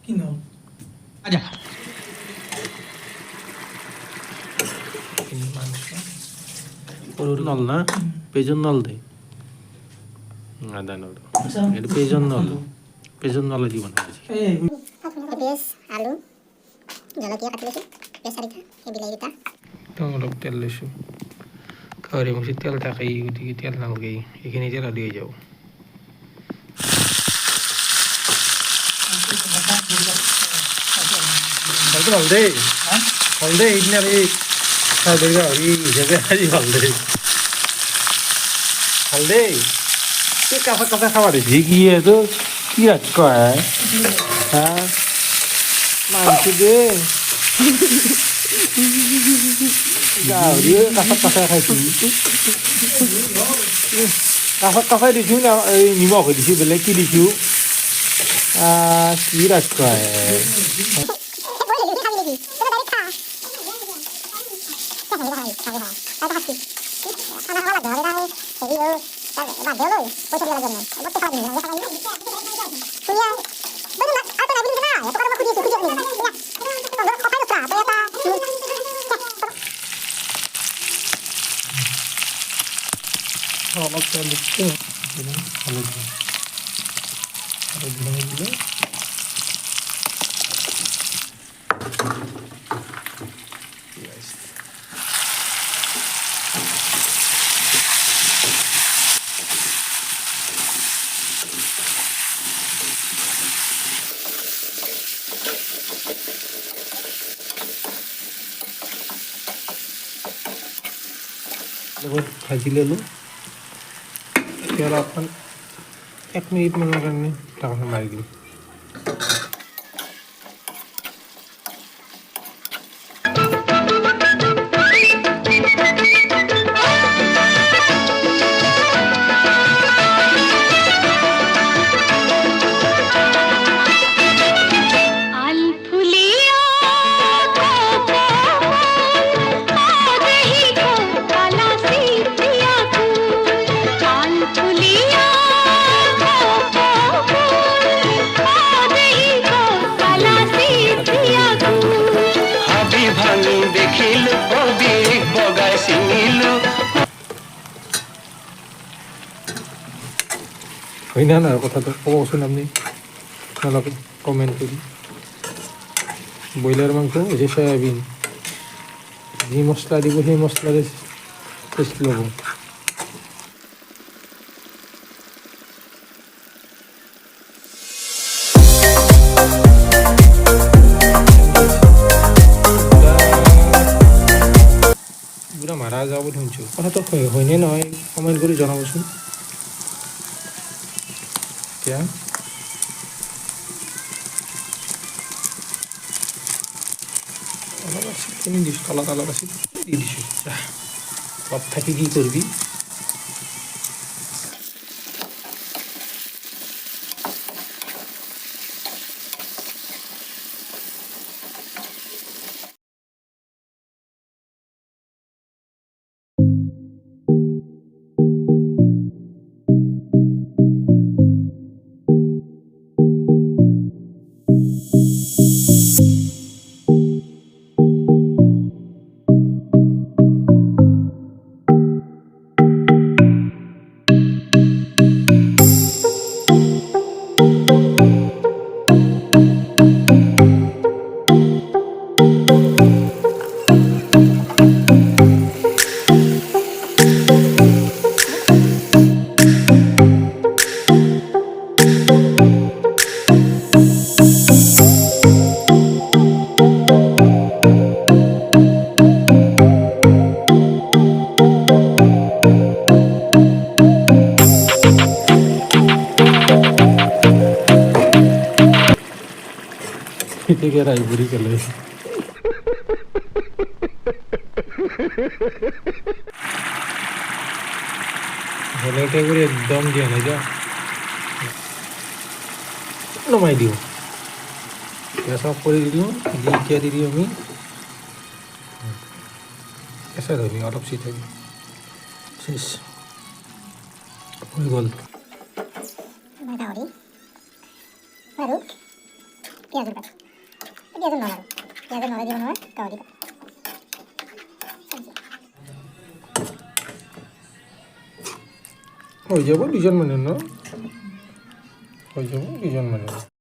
কি নাম আজা মাংস নল না পেজন নল দে আদা নল এটা পেজন নলে দিব না এই পেঁয়াজ আলু জলকীয়া কাটি লৈছোঁ পেঁয়াজ চাৰিটা এই বিলাহী দুটা অলপ তেল লৈছোঁ গাহৰি মাংসত তেল থাকেই গতিকে তেল নালাগে এইখিনি তেল দি হৈ যাব ভালটো ভাল দেই ভাল দেই এইদিনা এই ছাগলী গাহৰি হিচাপে আজি ভাল দেই ভাল দেই এই কাষে কাষে খাব দিছি কি এইটো কি ৰাখক হা মাংস দে গাহৰি কাষত কাষে খাইছোঁ কাষত কাষে দিছোঁ না এই নিমখ দিছোঁ বেলেগ কি দিছোঁ কি ৰাখক অলপ তেল দিছোঁ হালধি দিলে ভাজি ল'লোঁ এতিয়া অলপমান 1 মিনিটমানৰ কাৰণে ঢাকনখন মাৰি দিম হয় না কথাটো ক'বচোন আপুনি আপোনালোকে কমেণ্ট কৰি ব্ৰইলাৰ মাংস হৈছে চয়াবিন যি মছলা দিব সেই মছলাৰে টেষ্ট ল'ব পুৰা মাৰা যাব বুলি শুনিছোঁ কথাটো হয়নে নহয় কমেণ্ট কৰি জনাবচোন এতিয়া অলপ আছিল কিনি দিছোঁ তলত অলপ আছিল দি দিছোঁ অলপ থাকি কি কৰিবি থেকে রায়পুরি গেলে হলেটা করে একদম দিয়া না যা নমাই দিও গ্যাস অফ করে দিও দিয়ে এতিয়া দি দিও আমি এসে ধরি অলপ সিটে শেষ হয়ে গেল গাহৰি আৰু পিঁয়াজৰ কাঠ পিঁয়াজৰ নলাৰু পিঁয়াজৰ নলাই দিব নহয় গাহৰি কাঠ হৈ যাব দুজন মানুহ ন হৈ যাব দুজন মানুহ